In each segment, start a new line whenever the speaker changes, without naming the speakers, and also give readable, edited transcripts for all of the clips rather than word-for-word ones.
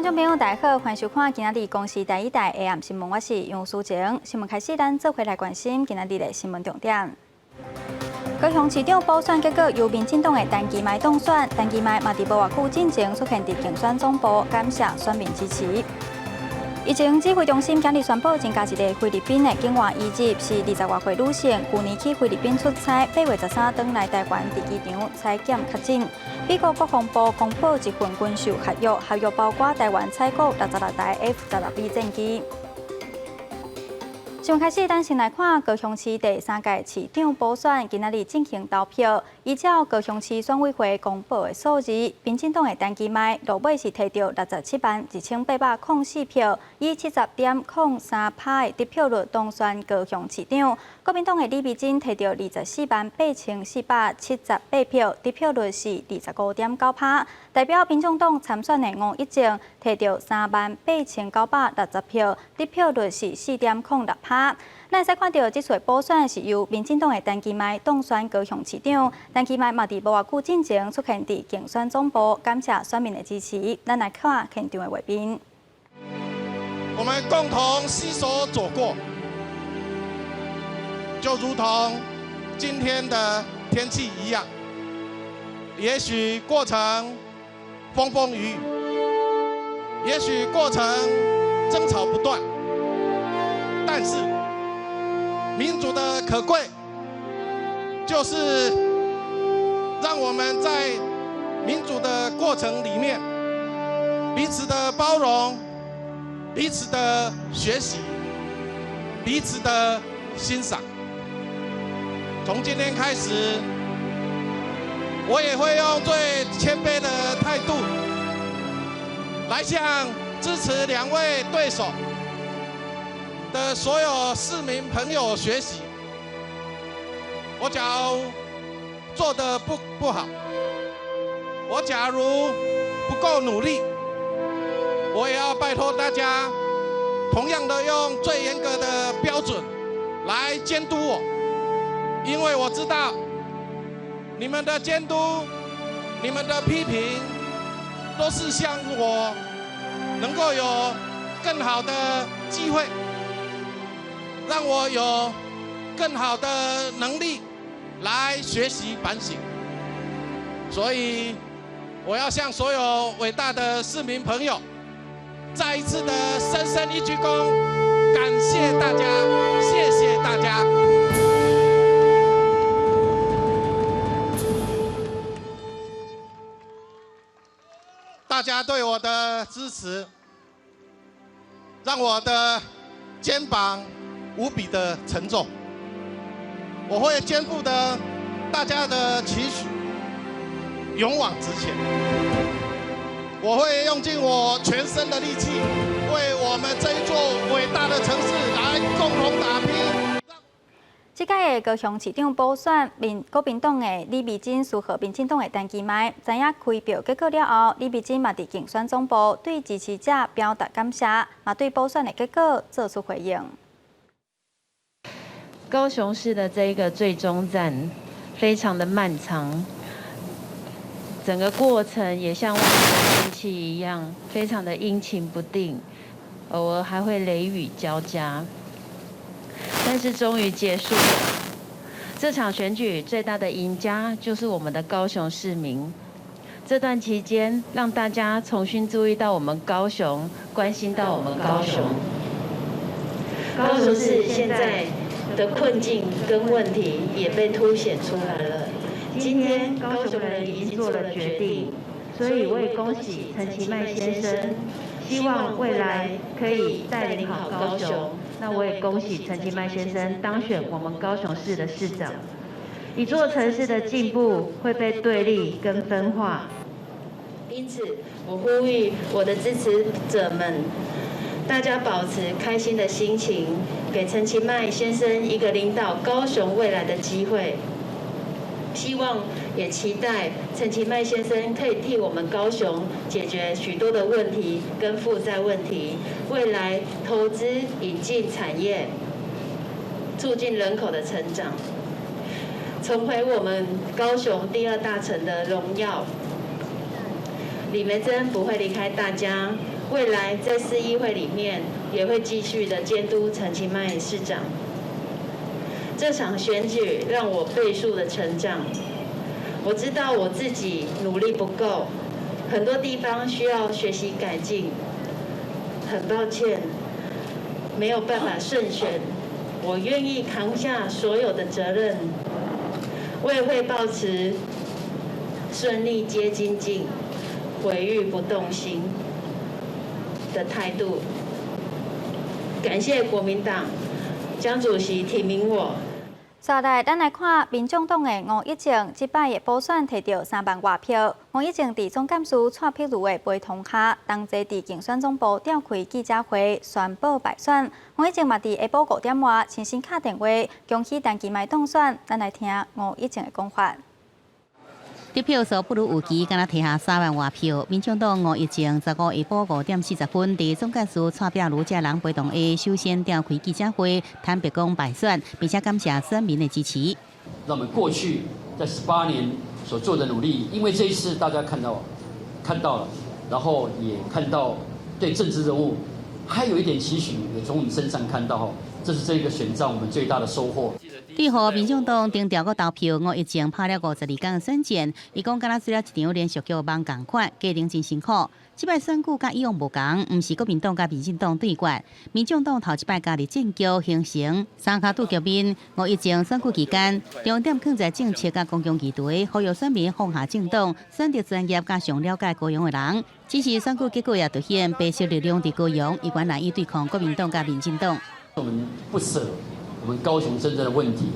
众朋友，大家好，欢迎收看今仔日公视第一台 AM 新闻，我是杨淑晴。新闻开始，咱做回来关心今仔日的新闻重点。高雄市长补选结果由民进党的陈其迈当选，陈其迈嘛伫无偌久进前出现伫竞选总部，感谢选民支持。疫情指挥中心今日宣布增加一个菲律宾的境外移入，是20多岁女性，去年去菲律宾出差，8月13回来台湾伫机场采检确诊。美国国防部公布一份军售合约，合约包括台湾采购66台 F-16B 战机。新闻开始，咱先来看高雄市第3届市长补选，今仔日进行投票。依照高雄市选委会公布的数字，民进党的陈其迈落尾是摕到671804票，以70.03%的得票率当选高雄市长。国民党的李美珍摕到248478票，得票率是25.9%。代表民众党参选的吴一正摕到38960票，得票率是4.06%。咱会使看到，这次补选是由民进党的陈其迈当选高雄市长。陈其迈嘛伫无偌久进前出现伫竞选总部，感谢选民的支持。咱来看现场的画面。
我们共同携手走过，就如同今天的天气一样，也许过程风风雨雨，也许过程争吵不断，但是民主的可贵，就是让我们在民主的过程里面，彼此的包容，彼此的学习，彼此的欣赏。从今天开始，我也会用最谦卑的态度，来向支持2位对手的所有市民朋友学习。我假如做得不好，我假如不够努力，我也要拜托大家，同样的用最严格的标准来监督我，因为我知道你们的监督、你们的批评，都是向我能够有更好的机会，让我有更好的能力来学习反省。所以，我要向所有伟大的市民朋友，再一次的深深一鞠躬，感谢大家，谢谢大家。大家对我的支持，让我的肩膀无比的沉重。我会肩负的大家的期许，勇往直前。我会用尽我全身的力气，为我们这一座伟大的城市来共同打拼。
这届的高雄市长补选，国民党的李美珍输给民进党的陈其迈。知影开票结果了后，李美珍嘛伫竞选总部对支持者表达感谢，嘛对补选的结果做出回应。
高雄市的这一个最终战非常的漫长，整个过程也像外面的天气一样，非常的阴晴不定，偶尔还会雷雨交加。但是终于结束了。这场选举最大的赢家就是我们的高雄市民。这段期间，让大家重新注意到我们高雄，关心到我们高雄。高雄市现在的困境跟问题也被凸显出来了。今天高雄人已经做了决定，所以我也恭喜陈其迈先生，希望未来可以带领好高雄。那我也恭喜陈其迈先生当选我们高雄市的市长。一座城市的进步会被对立跟分化，因此我呼吁我的支持者们，大家保持开心的心情，给陈其迈先生一个领导高雄未来的机会。希望也期待陈其迈先生可以替我们高雄解决许多的问题跟负债问题，未来投资引进产业，促进人口的成长，重回我们高雄第2大城的荣耀。李梅珍不会离开大家，未来在市议会里面也会继续的监督陈其迈市长。这场选举让我倍数的成长，我知道我自己努力不够，很多地方需要学习改进。很抱歉，没有办法胜选，我愿意扛下所有的责任，我也会保持顺利皆精进、毁誉不动心的态度。感谢国民党江主席提名我。
再来，咱来看民众党的吴益政，这摆的补选摕到3万外票。吴益政伫总干事蔡碧如的陪同下，同齐伫竞选总部召开记者会，宣布败选。吴益政嘛伫下晡5点外亲身敲电话，恭喜陈其迈当选。咱来听吴益政的讲法。
得票数不如预期，敢若摕下3万外票。民众党吴益政15下晡5点40分，伫总干事蔡碧如这人陪同下，首先召开记者会，坦白讲败选，并且感谢选民的支持。
让我们过去在18年所做的努力，因为这一次大家看到了，然后也看到对政治人物还有一点期许，也从我们身上看到，这是这个选战我们最大的收获。
对乎民众党定调个投票，吴益政拍了52天的选战，伊讲敢若做了一场连续剧网共款，过程真辛苦。这摆选举甲以往无同，毋是国民党甲民进党对决。民众党头一摆加入政局形成三脚督局面，吴益政选举期间重点放在政策甲公共议题，呼吁选民放下政党，选择专业甲上了解高雄的人。只是选举结果也凸显白色力量伫高雄，伊原来伊对抗国民党甲民进党。
我们不舍我们高雄真正的问题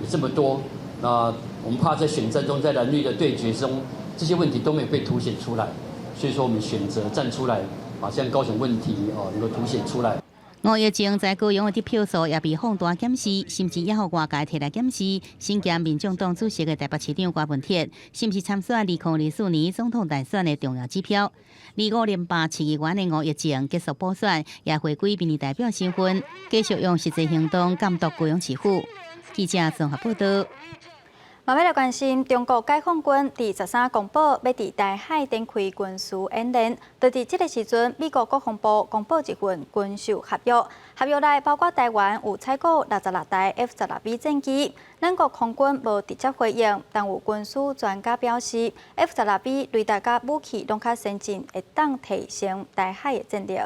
有这么多，那我们怕在选战中，在蓝绿的对决中，这些问题都没有被凸显出来，所以说我们选择站出来，把这样高雄问题能够凸显出来。
吴益政在高雄的得票数也被放大检视，甚至也互外界摕来检视。身兼民众党主席的台北市长郭文铁，是不是参选2004年总统大选的重要指标？25连霸市议员的吴益政结束补选，也回归民意代表身份，继续用实际行动监督高雄市府。记者综合报道。
嘛要来关心中国解放军第13公布要伫台海展开军事演练，就伫这个时阵，美国国防部公布一份军事合约，合约内包括台湾有采购66台 F-16V 战机。咱国空军无直接回应，但有军事专家表示 ，F-16V 雷达甲武器拢较先进，会当提升台海的战力。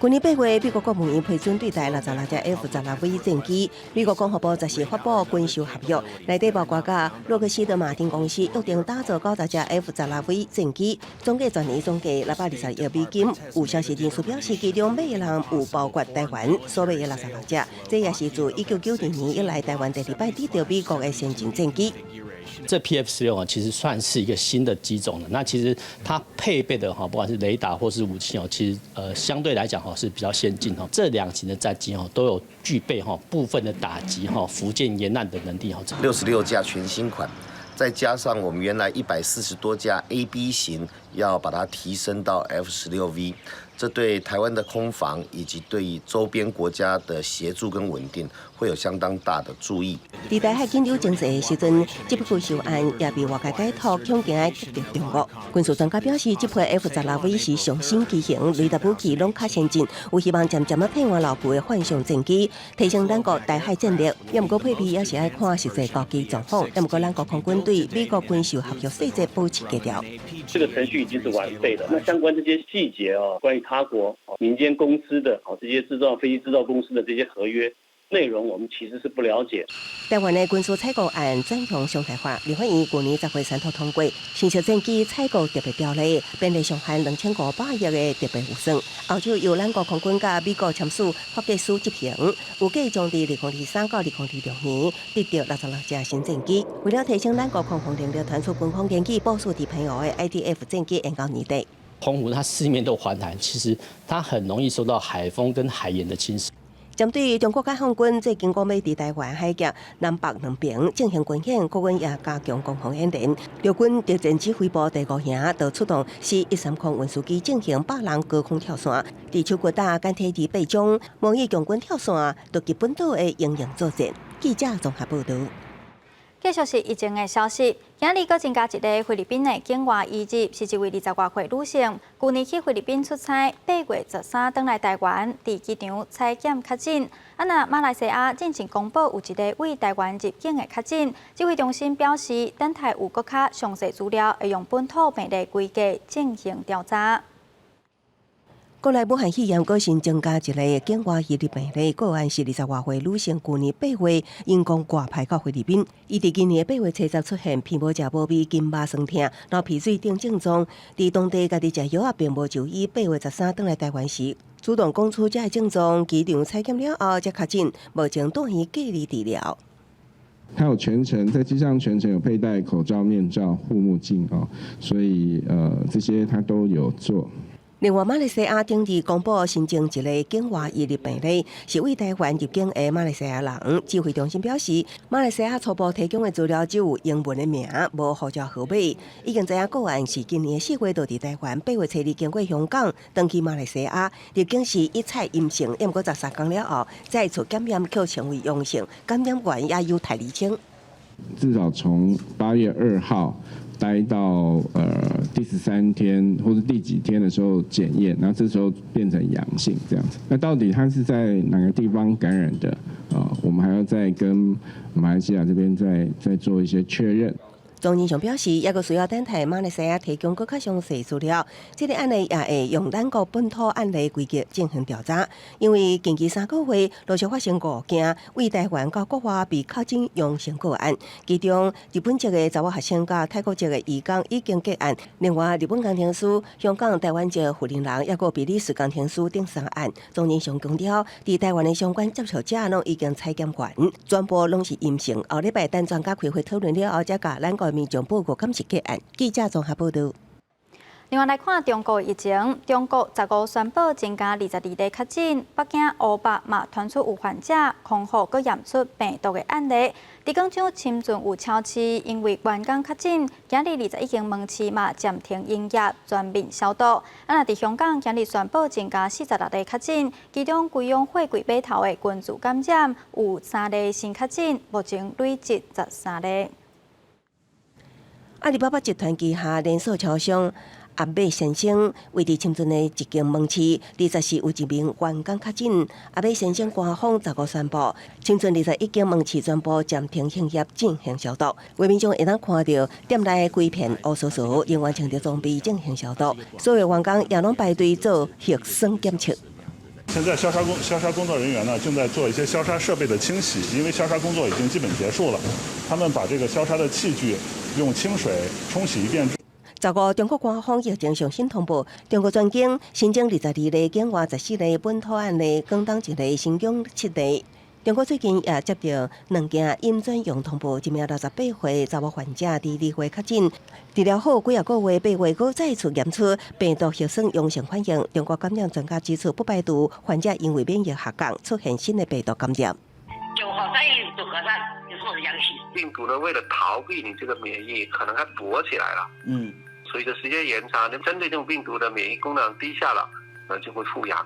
去年8月，美国国务院批准对台66架 F-16V 战机。美国国防部则是发布军事合约，内底包括甲洛克希德马丁公司约定打造90架 F-16V 战机，总计全年总计620亿美金。有消息人士表示，其中买的人有包括台湾所买的66架，这也是自1992年以来台湾第2摆得到美国的先进战机。
这 PF-16其实算是一个新的机种了。那其实它配备的不管是雷达或是武器其实相对来讲是比较先进这2型的战机都有具备部分的打击伏舰沿岸的能力
66架全新款，再加上我们原来140多架 AB 型，要把它提升到 F-16V。这对台湾的空防以及对周边国家的协助跟稳定会有相当大的注意。
在台海紧张情势的时阵，这批军事案也被外界解读恐惊的击中国。军事专家表示，这批 F-16V 是上新机型，雷达武器拢较先进，有希望渐渐啊配换老旧的幻象战机，提升咱国台海战力。也毋过配备也是爱看实际高机状况。也毋过咱国空军对美国军事合约细节保持低调。
这个程序已经是完备的，那相关这些细节关于他国民间公司的这些飞机制造公司的这些合约内容，我们其实是不了解。
台湾的军事采购案转向常态化，立法院去年10月3号通过新式战机采购特别条例，编列上限2500亿的特别预算。后续由咱国空军甲美国签署法计书执行，有计将伫2023到2026年得到66架新战机。为了提升咱国空防能力，传出军方研究部署伫澎湖的 IDF 战机延到年底。
澎湖它四面都环海，其实它很容易受到海风跟海盐的侵蚀。
针对中国解放军最近要伫台湾海峡南北两边进行军演，国军也加强攻防演练。陆军敌战指挥部第5营就出动C-130运输机进行8人高空跳伞，伫秋国大简体伫北中模拟强军跳伞，对日本岛的英勇作战。记者综合报道。
继续是疫情的消息，今日又增加一个菲律宾的境外移入，是一位20多岁女性，去年去菲律宾出差，8月13回来台湾，伫机场采检确诊。那马来西亚进前公布有一个为台湾入境的确诊，指挥中心表示，等待有更较详细资料，会用本土病例规格进行调查。
国内武汉肺炎个新增加一个境外移入病例，个案是20多岁女性，去年8月因公挂牌到菲律宾，伊伫今年8月初10出现鼻无食无味、筋肉酸痛，然后鼻水等症状，伫当地家己食药并无就医。8月13回来台湾时，主动讲出这个症状，机场采检了后才确诊，目前住院隔离治疗。
他有全程在机上全程有佩戴口罩、面罩、护目镜所以这些他都有做。
另外，马来西亚顶日公布新增一个境外移入病例，是为台湾入境的马来西亚人。指挥中心表示，马来西亚初步提供的资料只有英文的名，无护照号码。已经知影个案是今年4月到伫台湾，8月初日经过香港，登去马来西亚，入境时一采阴性，不过13天了后再次检验却成为阳性，感染源也有待厘清。
至少从8月2号。待到第13天或者第几天的时候检验，然后这时候变成阳性这样子。那到底他是在哪个地方感染的？我们还要再跟马来西亚这边再做一些确认。
庄仁祥表示，也阁需要等待马来西亚提供更较详细资料。这个案例也会用咱国本土案例规格进行调查，因为近期3个月陆续发生5件为台湾到国外被确诊阳性个案，其中日本籍的查某学生甲泰国籍的移工已经结案。另外，日本工程师、香港、台湾籍的富人人，也阁比利时工程师等3案。庄仁祥强调，伫台湾的相关接触者拢已经采检完，全部拢是阴性。后礼拜等专家开会讨论了后，才甲咱国民众报告敢是结案。记者综合报道。
另外来看中国疫情，中国15宣布增加22例确诊，北京、湖北嘛传出有患者康复佮验出病毒的案例。伫广州深圳有超市因为员工确诊，今日21间门市嘛暂停营业，全面消毒。伫香港今日宣布增加46例确诊，其中贵阳货柜码头的群组感染有3例新确诊，目前累积13例。阿里巴巴集团旗下连锁超商阿美先生位伫深圳的一间门市，20时有一名员工确诊。阿美先生官方15宣布，深圳21间门市全部暂停营业，进行消毒。外面将会当看到店内的规片乌糟糟，仍然穿着装备进行消毒。所有员工也拢排队做核酸检测。
现在消杀工作人员呢，正在做一些消杀设备的清洗，因为消杀工作已经基本结束了。他们把这个消杀的器具用清水冲洗一遍。
15中国官方疫情上新通报，中国全境新增22例境外14例本土案例，广东1例，新疆7例。中国最近也接到2件阴转阳通报，一名68岁查某患者伫2月确诊，治疗后几个月8月又再次验出病毒核酸阳性反应。中国感染专家指出，不排除患者因为免疫下降出现新的病毒感染。
9号再一做核酸就是阳性。病毒呢，为了逃避你这个免疫，可能它躲起来了。随着时间延长，针对这种病毒的免疫功能低下了。就会复阳。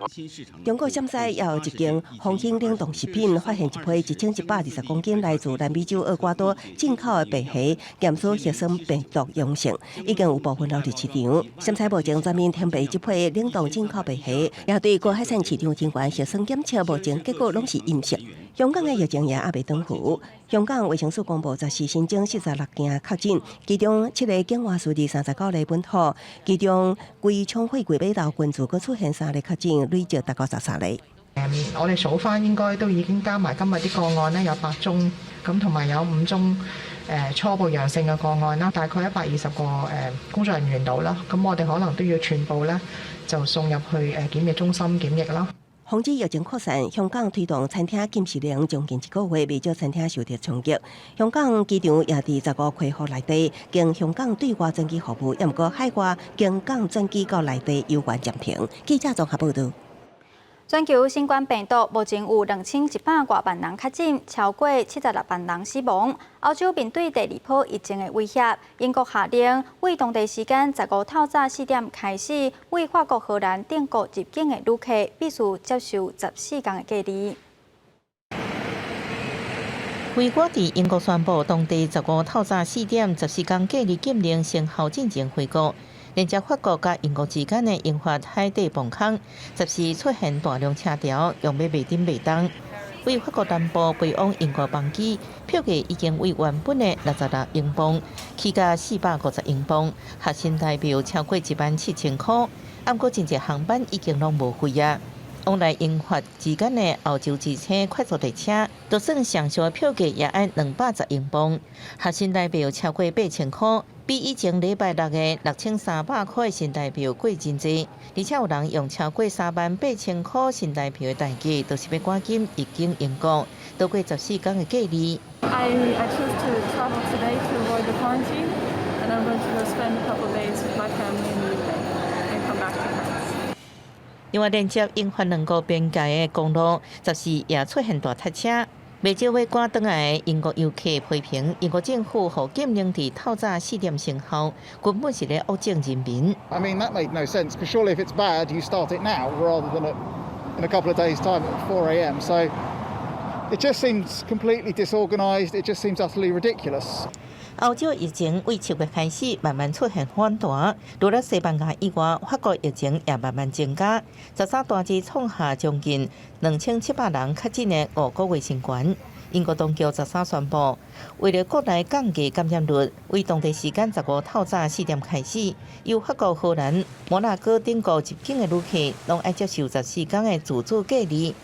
中国陕西也有一间丰兴冷冻食品发现一批1120公斤来自南美洲厄瓜多进口的白虾，验出核酸病毒阳性，已经有部分流入市场。陕西目前全面停备这批冷冻进口白虾，也对各海产市场人员核酸检测，目前结果拢是阴性。香港的疫情也还未断伏。香港卫生署公布，10时新增46件确诊，其中7例境外数字39例本土，其中贵昌货柜码头群组佫出现3例確診，累積達到13例。
我哋數翻應該都已經加埋今日啲個案咧，有8宗，咁同埋有5宗初步陽性嘅個案啦，大概120個工作人員度啦，咁我哋可能都要全部咧就送入去檢疫中心檢疫啦。
防止疫情擴散，香港推動餐廳禁食令將近1個月，未少餐廳受到衝擊。香港機場也伫15開放內地，經香港對外轉機服務，也毋過海外經港轉機到內地有關暫停。記者綜合報道。全球新冠病毒目前有2100多萬人確診，超過76萬人死亡。歐洲面對第2波疫情的威脅，英國下令為當地時間15透早4點開始，為法國、荷蘭等國入境的旅客必須接受14天的隔離。
为我伫英国宣布当地15透早4点14天隔离禁令生效进前回顾，连接法国甲英国之间的英法海底磅空，暂时出现大量车条，用要袂顶袂当。为法国南部飞往英国班机，票价已经为原本的66英镑起价450英镑，核心代表超过17000块。不过，真侪航班已经拢无飞啊。往来英法之间的欧洲之星快速列车，就算上小票价也要210英镑，核心代表超过8000块，比以前礼拜六的6300块新台票贵真多，而且有人用超过38000块新台票的代价，就是要赶紧入境英国，度过14天的隔离。
I chose to travel today to avoid the quarantine, and I'm going to go spend a couple of days with my family in the UK and come back to France.
另外，连接英法两国边界的公路，暂时也出现大塞车。未少要赶转来的英国游客批评英国政府和禁令伫透早4点生效，根本是咧恶整人民。
I mean that made no sense because surely if it's bad you start it now rather than in a couple of days' time at 4 a.m. So it just seems completely disorganised. It just seems utterly ridiculous.
欧洲疫情为7月开始慢慢出现反弹，除了西班牙以外，法国疫情也慢慢增加。13大日创下将近2700人确诊的5个月新高。英国当局13宣布，为了国内降低感染率，为当地时间15透早4点开始，由法国、荷兰、摩纳哥等国入境的旅客，拢要接受14天的自主隔离。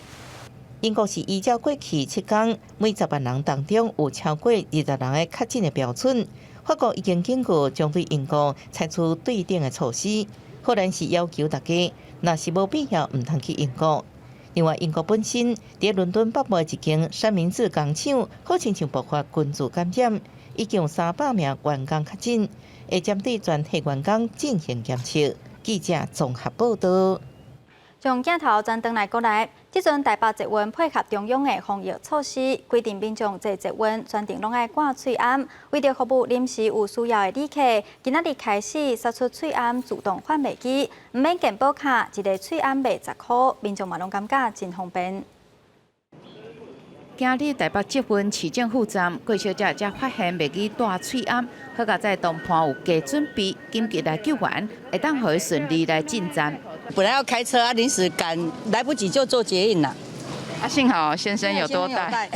英国是依照过去7天每10万人当中有超过20人的确诊的标准。法国已经根据将对英国采取对等的措施。荷兰是要求大家，若是无必要，唔通去英国。另外，英国本身伫伦敦北部一间三明治工厂，好亲像爆发群组感染，已经有300名员工确诊，会针对全体员工进行检测。记者综合报道。
从镜头转转来国内，即阵台北捷运配合中央的防疫措施，规定民众坐捷运全程拢爱挂喙罨。为着服务临时有需要的旅客，今仔日开始杀出喙罨自动贩卖机，唔免健保卡，一个喙罨卖10块，民众嘛拢感觉真方便。
今日台北捷运市政府站，郭小姐才发现卖机带喙罨，好在在同伴有加准备，紧急来救援，会当可以顺利来进站。
本来要开车啊，临时赶来不及就坐捷运啦。
幸好先生有多带。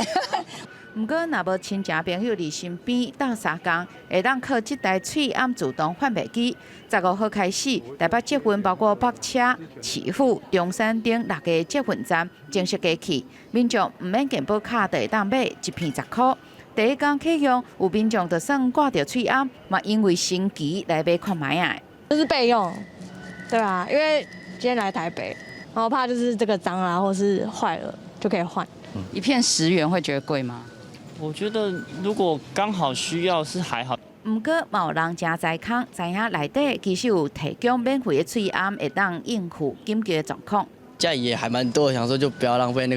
不过，若无亲戚朋友伫身边斗相共，会当靠这台喙罨自动贩卖机。15号开始，台北捷运包括北车、市府、中山等6个捷运站正式开启，民众唔免健保卡就会当买一片10块。第一天启用，有民众就算挂着喙罨，嘛因为新奇来买看卖啊。
这是备用，对啊，因为今天来台北，然后怕就是这个脏啊，或是坏了就可以换。
一片10元会觉得贵吗？
我觉得如果刚好需要是还好。
不过，有人真在空，知影内底其实有提供免费的喙罨，会当应付紧急的状况。
这样也还蛮多的，想说就不要浪费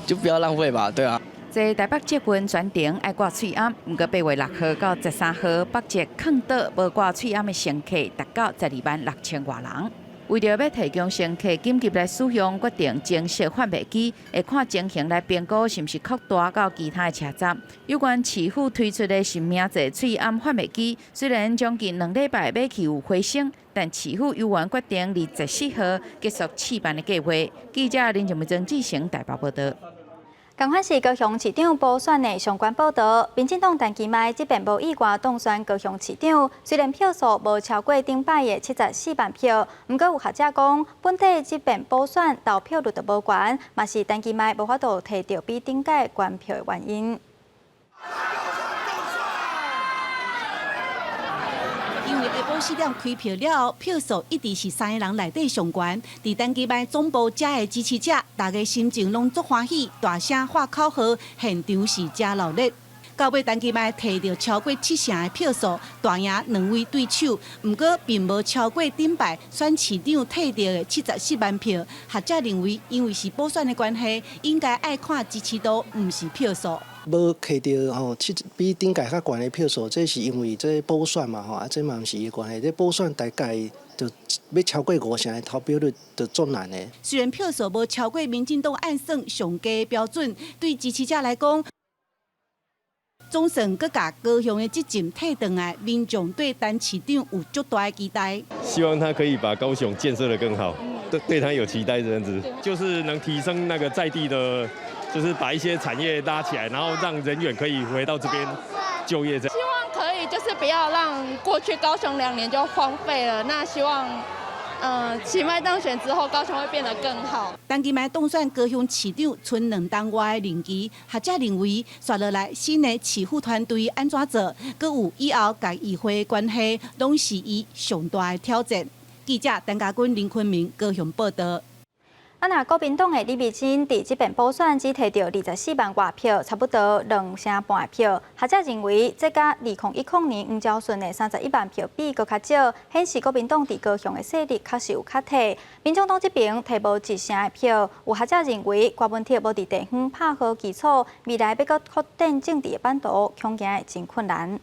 就不要浪费吧，对啊。
在台北捷运全程爱挂喙罨，不过8月6号到13号，北捷坑岛无挂喙罨的乘客达到126000多人。为了要提供乘客紧急来使用，决定正式贩卖机，会看情形来评估是毋是扩大到其他的车站。有关市府推出的新名字喙罨贩卖机，虽然将近2礼拜买起有回升，但市府有缘决定24号结束试办的计划。记者林俊明、郑志成台北报道。
同款是高雄市长补选的相关报道，民进党陈其迈即便无意外当选高雄市长，虽然票数无超过顶摆的74万票，不过有学者讲，本地即便补选投票率就无悬，嘛是陈其迈无法度摕到比顶届悬票的原因。
因为下晡4点开票了，票数一直是3个人内底上悬。伫陈其迈总部遮的支持者，大家心情拢足欢喜，大声喊口号，现场是真热烈。到尾陈其迈摕到超过7成的票数，大赢2位对手，不过并无超过顶摆选市长摕到的74万票。学者认为，因为是补选的关系，应该爱看支持度，唔是票数。
无摕到吼，比顶届较悬的票数，这是因为这补选嘛吼，这嘛毋是伊关系。这补选大概就要超过5成的投票率，就足难的。
虽然票数无超过民进党按算上低的标准，对支持者来讲，总算佮甲高雄的这阵退转来，民众对陈市长有足大的期待。
希望他可以把高雄建设得更好，对他有期待这样子，就是能提升那个在地的，就是把一些产业拉起来，然后让人员可以回到这边就业这样。
希望可以就是不要让过去高雄2年就荒废了，那希望。启迈当选之后，高雄会变得更好。
陈其迈当选高雄市长，剩2档外的任期，学者认为，刷落来新的市府团队安怎做，佮有以后甲议会的关系，拢是伊上大的挑战。记者陈家军、林坤明高雄报道。
那国民党的李美珍伫这边补选只摕到24万外票，差不多2成半的票。学者认为，这甲2010年黄昭顺的31万票比搁较少，显示国民党伫高雄的势力确实有较体。民众党这边摕无1成的票，有学者认为郭文铁无伫地方拍好基础，未来要搁扩展政治的版图，恐惊会真困难。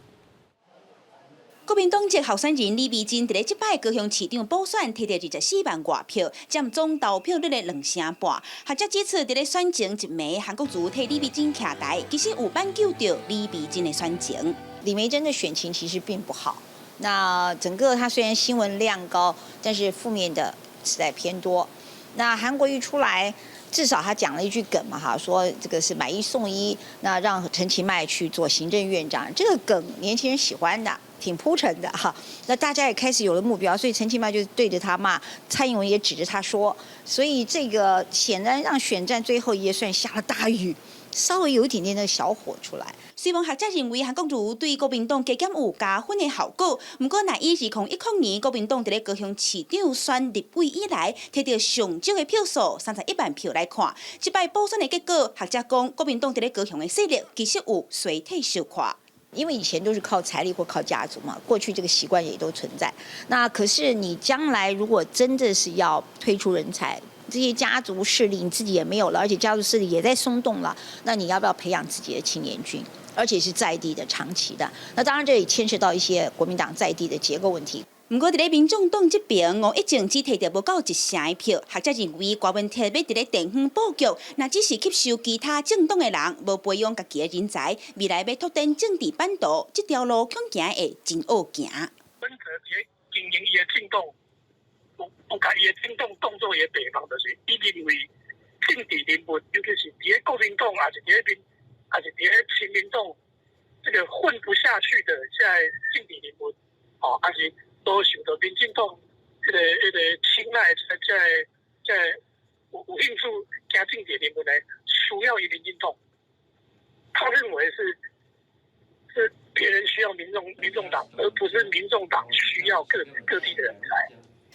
国民党籍候选人李美珍伫咧即摆高雄市长补选摕到24万外票，占总投票率的2成半。学者指出，伫咧选前一枚韩国瑜替李美珍徛台，其实有挽救到李美珍的选情。
李梅珍的选情其实并不好，那整个她虽然新闻量高，但是负面的实在偏多。那韩国瑜出来，至少他讲了一句梗嘛，哈，说这个是买1送1，那让陈其迈去做行政院长，这个梗年轻人喜欢的。挺铺陈的哈，那大家也开始有了目标，所以陈其迈就对着他骂，蔡英文也指着他说，所以这个显然让选战最后也算下了大雨，稍微有一点点的小火出来。
虽然学者认为韩国瑜对国民党加减有加分的效果，不过若以2010年国民党伫咧高雄市长选立委以来摕到上少的票数31万票来看，即摆补选的结果，学者讲国民党伫咧高雄的势力其实有衰退收垮。
因为以前都是靠财力或靠家族嘛，过去这个习惯也都存在。那可是你将来如果真的是要推出人才，这些家族势力你自己也没有了，而且家族势力也在松动了，那你要不要培养自己的青年军，而且是在地的、长期的？那当然这也牵涉到一些国民党在地的结构问题。
不过，伫咧民众党这边，5-1前只摕到无够1成的票，学者认为郭文铁要伫咧地方布局，那只是吸收其他政党的人，无培养家己的人才，未来要拓展政治版图，这条路恐惊会真恶行。
本着伫经营伊的政党，有家己的政党当作伊的地方，就是伊认为政治人物，尤其是伫咧国民党，还是伫咧亲民党，这个混不下去的现在政治人物，还是。都受到民进党迄个青睐，在有兴趣行政治人物呢，需要民进党。他认为是别人需要民众党，而不是民众党需要各地的人才。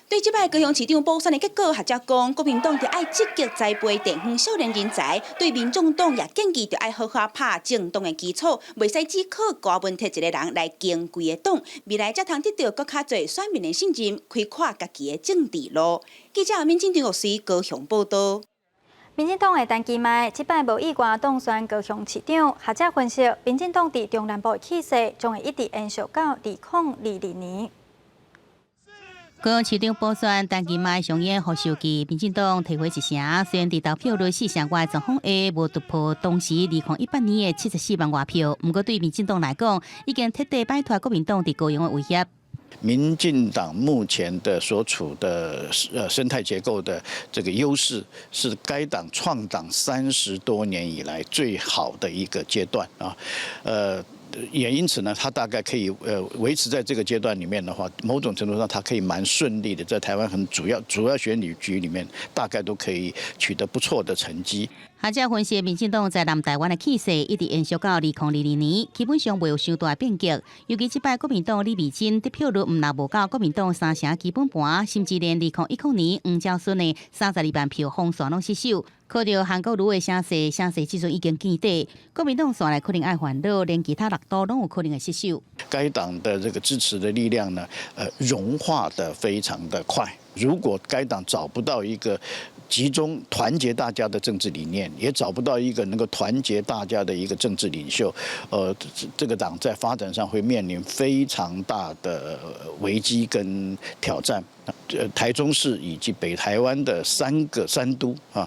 对即摆高雄市长补选的结果，学者讲，国民党就爱积极栽培地方少年人才，对民众党也建议就爱好好拍政党的基础，袂使只靠郭文铁一个人来经规个党，未来才通得到更较侪选民的信任，开阔家己的政治路。记者民进张玉水高雄报道。
民进党的陈其迈即摆无意外当选高雄市长，学者分析，民进党伫中南部的气势将会一直延续到2022年。
高雄市长补选，陈其迈上演好手机，民进党摕回1成，虽然伫投票率4成外状况下无突破当时2018年的74万外票，不过对民进党来讲，已经彻底摆脱国民党伫高雄的威胁。
民进党目前的所处的生态结构的这个优势，是该党创党30多年以来最好的一个阶段啊，也因此呢，他大概可以维持在这个阶段里面的话，某种程度上他可以蛮顺利的，在台湾很主要选举局里面，大概都可以取得不错的成绩。
学者分析，民进党在南台湾的气势一直延续到2022年，基本上袂有伤大的变革。尤其即摆国民党李美珍得票率毋若无到国民党3成基本盘，甚至连2010年黄昭顺的32万票封线拢失守。靠着韩国瑜的声势即阵已经见底，国民党线内可能爱烦恼，连其他6都拢有可能会失守。
该党的这个支持的力量呢，融化的非常的快。如果该党找不到一个集中团结大家的政治理念，也找不到一个能够团结大家的一个政治领袖，这个党在发展上会面临非常大的危机跟挑战。台中市以及北台湾的3个3都啊，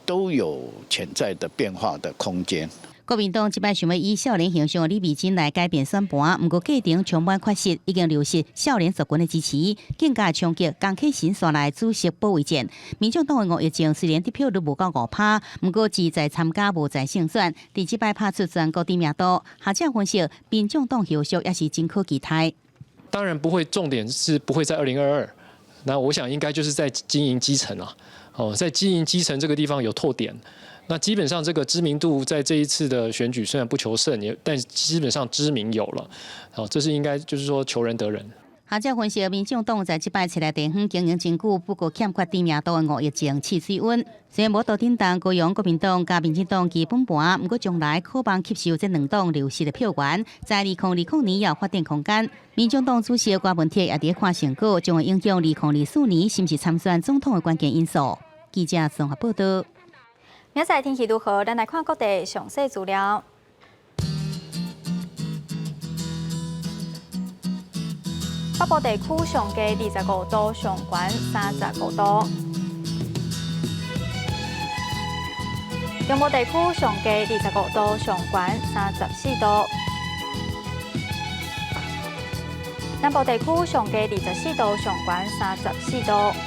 都有潜在的变化的空间。
国民党即摆想要以少年形象的李美珍来改变选盘，不过过程充满缺失，已经流失少年族群的支持，更加冲击江启臣线内主席保卫战。民众党的吴益政虽然得票率无到5%，不过志在参加无在胜选，第即摆拍出全国知名度。学者分析，民众党后续也是真可期待。
当然不会，重点是不会在2022。那我想应该就是在经营基层啊，在经营基层这个地方有透点。那基本上这个知名度在这一次的选举虽然不求胜，但基本上知名有了，这是应该就是说求仁得仁。
学者分析，民众党在即摆市内地方经营真久，不过欠缺知名度的吴益政试水温。虽然无多顶档高扬国民党加民进党基本盘，不过将来可望吸收这两党流失的票源，在2020年有发展空间。民众党主席郭文铁也伫看成果，将会影响2024年是不是参选总统的关键因素。记者综合报道。
明仔天气如何？咱来看各地详细资料。北部地区上低25度，上悬35度；中部地区上低25度，上悬34度；南部地区上低24度，上悬34度。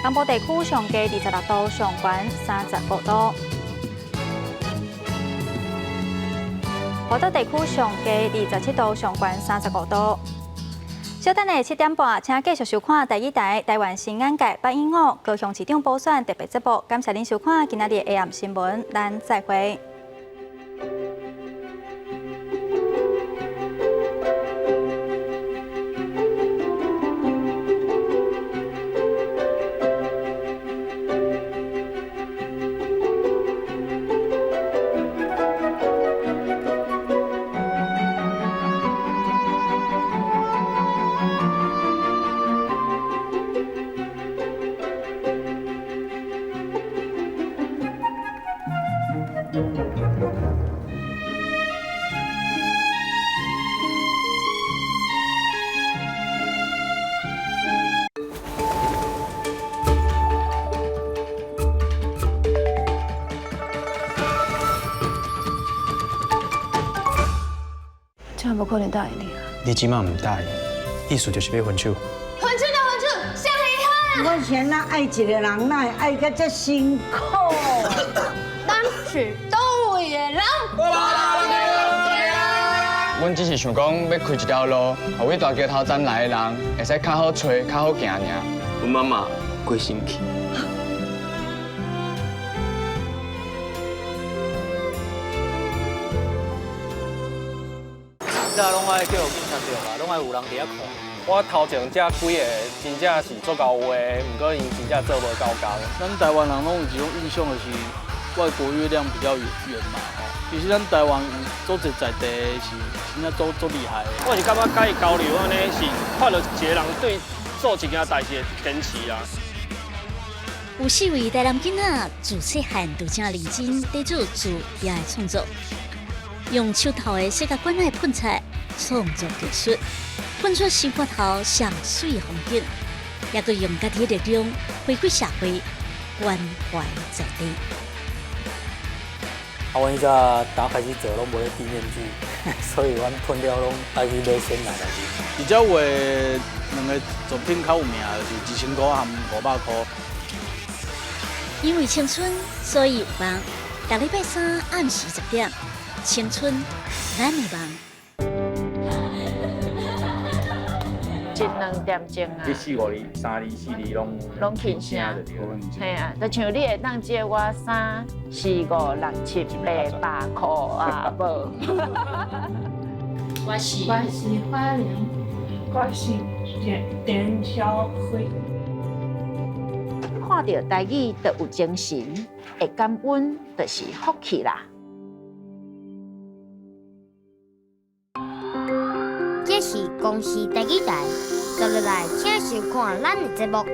南部地区上低26度，上悬35度；华东地区上低27度，上悬35度。稍等的7点半，请继续收看第一台台湾新眼界815高雄市长补选特别节目。感谢您收看今仔日的 AM 新闻，咱再会。
这无可能答应你啊！
你即马唔答应，意思就是要分手。
分手就分手，啥厉害？
我嫌咱爱一个人，哪会爱甲这辛苦？
咱是倒位的人。
阮只是想讲要开一条路，互为大桥头站来的人会使较好找、较好行尔。阮妈妈过身去。
这拢爱叫警察着啦，拢爱有人伫遐看。我头前这几个真正是做够有诶，毋过因真正做无够工。
咱台湾人拢有一种印象就是外国月亮比较圆嘛，其实咱台湾有做者在地是真正做厉害的。
我是感觉甲伊交流安尼是看到一个人对做一件代志的坚持啊。
有4位台南囡仔自细汉就正认真在做自业的创作。用手头的世界观来喷漆创作技术，喷出生活头上水的风景，也佮用家己的力量回馈社会，关怀在地。
阮迄个刚开始做拢无咧地面具，所以阮喷了拢爱去买鲜奶来去。
比较话两个作品较有名就是2000块和500块。
因为青春，所以有梦。每礼拜3暗时10点。青春，咱的梦。
1、2点钟啊。
1、4、5、2、3、2、4、2拢
轻声，嘿啊，就像你会当借我3、4、5、6、7、8、8块啊，无。
我是花莲，我是田小辉。
看到台语就有精神，会感恩就是福气啦。
这是公视第一台，接落来请收看咱的节目。